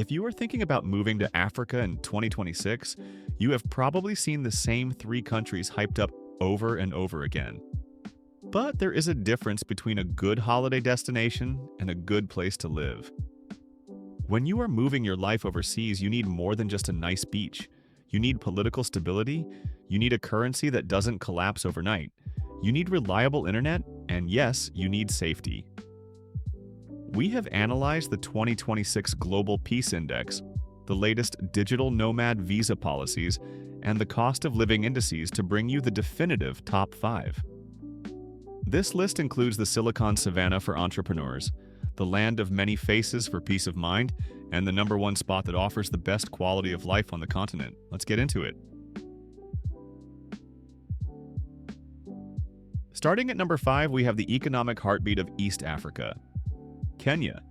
If you are thinking about moving to Africa in 2026, you have probably seen the same three countries hyped up over and over again. But there is a difference between a good holiday destination and a good place to live. When you are moving your life overseas, you need more than just a nice beach. You need political stability, you need a currency that doesn't collapse overnight, you need reliable internet, and yes, you need safety. We have analyzed the 2026 Global Peace Index, the latest digital nomad visa policies, and the cost of living indices to bring you the definitive top 5. This list includes the Silicon Savannah for entrepreneurs, the land of many faces for peace of mind, and the #1 spot that offers the best quality of life on the continent. Let's get into it. Starting at number 5, we have the economic heartbeat of East Africa, Kenya.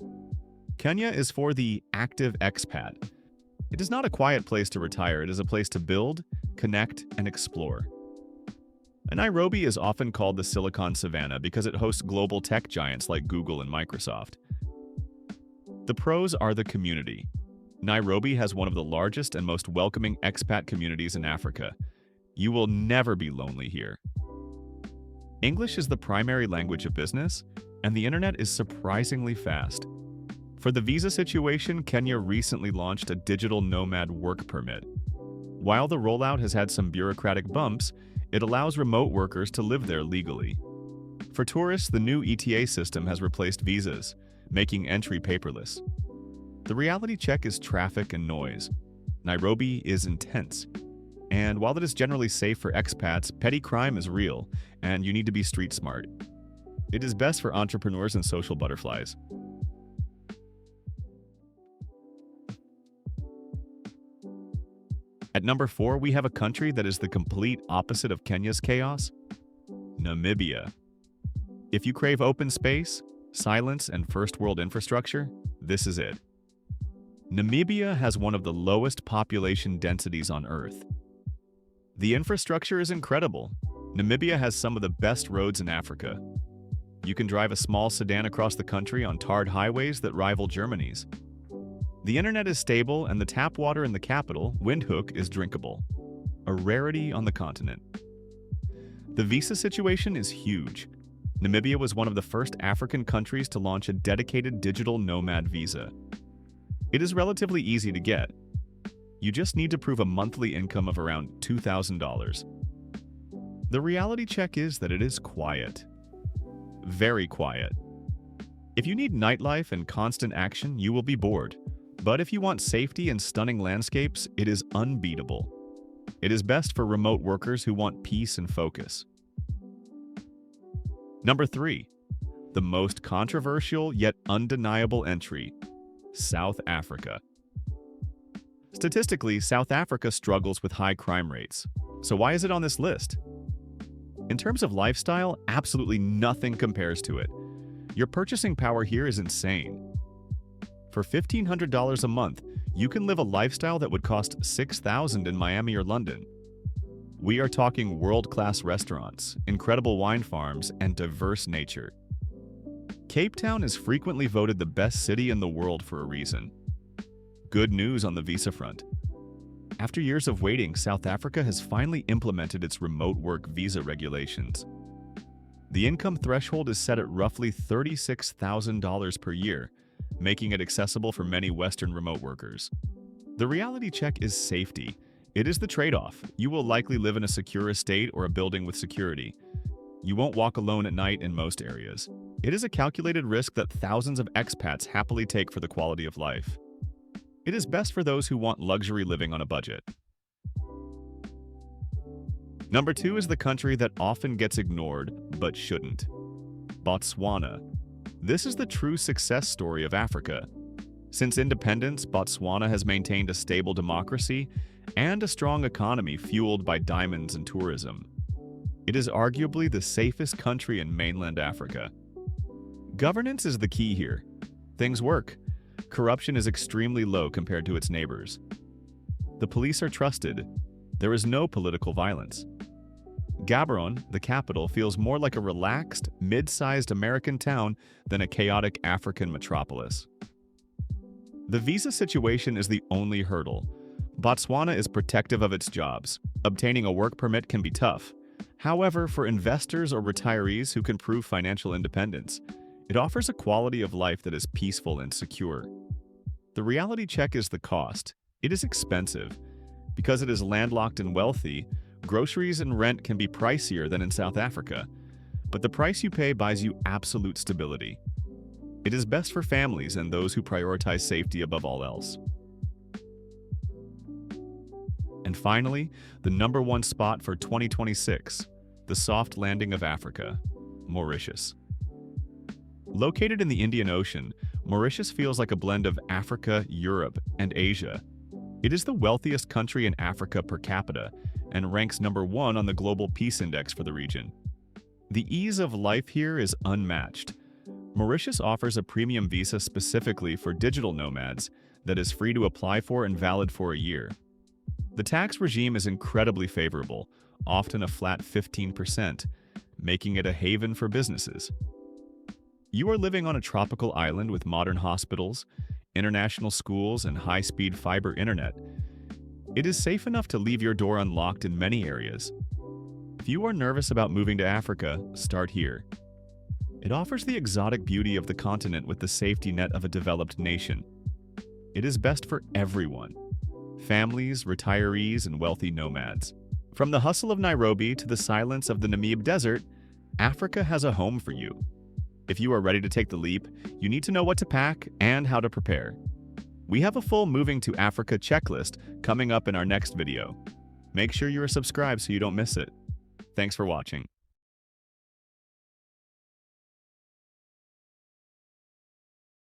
Kenya is for the active expat. It is not a quiet place to retire, it is a place to build, connect, and explore. Nairobi is often called the Silicon Savannah because it hosts global tech giants like Google and Microsoft. The pros are the community. Nairobi has one of the largest and most welcoming expat communities in Africa. You will never be lonely here. English is the primary language of business, and the internet is surprisingly fast. For the visa situation, Kenya recently launched a digital nomad work permit. While the rollout has had some bureaucratic bumps, it allows remote workers to live there legally. For tourists, the new ETA system has replaced visas, making entry paperless. The reality check is traffic and noise. Nairobi is intense. And while it is generally safe for expats, petty crime is real, and you need to be street smart. It is best for entrepreneurs and social butterflies. At number 4, we have a country that is the complete opposite of Kenya's chaos, Namibia. If you crave open space, silence, and first-world infrastructure, this is it. Namibia has one of the lowest population densities on Earth. The infrastructure is incredible. Namibia has some of the best roads in Africa. You can drive a small sedan across the country on tarred highways that rival Germany's. The internet is stable, and the tap water in the capital, Windhoek, is drinkable, a rarity on the continent. The visa situation is huge. Namibia was one of the first African countries to launch a dedicated digital nomad visa. It is relatively easy to get. You just need to prove a monthly income of around $2,000. The reality check is that it is quiet. Very quiet. If you need nightlife and constant action, you will be bored. But if you want safety and stunning landscapes, it is unbeatable. It is best for remote workers who want peace and focus. Number 3, the most controversial yet undeniable entry, South Africa. Statistically, South Africa struggles with high crime rates. So why is it on this list? In terms of lifestyle, absolutely nothing compares to it. Your purchasing power here is insane. For $1,500 a month, you can live a lifestyle that would cost $6,000 in Miami or London. We are talking world-class restaurants, incredible wine farms, and diverse nature. Cape Town is frequently voted the best city in the world for a reason. Good news on the visa front. After years of waiting, South Africa has finally implemented its remote work visa regulations. The income threshold is set at roughly $36,000 per year, making it accessible for many Western remote workers. The reality check is safety. It is the trade-off. You will likely live in a secure estate or a building with security. You won't walk alone at night in most areas. It is a calculated risk that thousands of expats happily take for the quality of life. It is best for those who want luxury living on a budget. Number 2 is the country that often gets ignored, but shouldn't. Botswana. This is the true success story of Africa. Since independence, Botswana has maintained a stable democracy and a strong economy fueled by diamonds and tourism. It is arguably the safest country in mainland Africa. Governance is the key here. Things work. Corruption is extremely low compared to its neighbors. The police are trusted. There is no political violence. Gaborone, the capital, feels more like a relaxed, mid-sized American town than a chaotic African metropolis. The visa situation is the only hurdle. Botswana is protective of its jobs. Obtaining a work permit can be tough. However, for investors or retirees who can prove financial independence, it offers a quality of life that is peaceful and secure. The reality check is the cost. It is expensive. Because it is landlocked and wealthy, groceries and rent can be pricier than in South Africa. But the price you pay buys you absolute stability. It is best for families and those who prioritize safety above all else. And finally, the #1 spot for 2026, the soft landing of Africa, Mauritius. Located in the Indian Ocean, Mauritius feels like a blend of Africa, Europe, and Asia. It is the wealthiest country in Africa per capita and ranks #1 on the Global Peace Index for the region. The ease of life here is unmatched. Mauritius offers a premium visa specifically for digital nomads that is free to apply for and valid for a year. The tax regime is incredibly favorable, often a flat 15%, making it a haven for businesses. You are living on a tropical island with modern hospitals, international schools, and high-speed fiber internet. It is safe enough to leave your door unlocked in many areas. If you are nervous about moving to Africa, start here. It offers the exotic beauty of the continent with the safety net of a developed nation. It is best for everyone: families, retirees, and wealthy nomads. From the hustle of Nairobi to the silence of the Namib Desert, Africa has a home for you. If you are ready to take the leap, you need to know what to pack and how to prepare. We have a full Moving to Africa checklist coming up in our next video. Make sure you are subscribed so you don't miss it. Thanks for watching.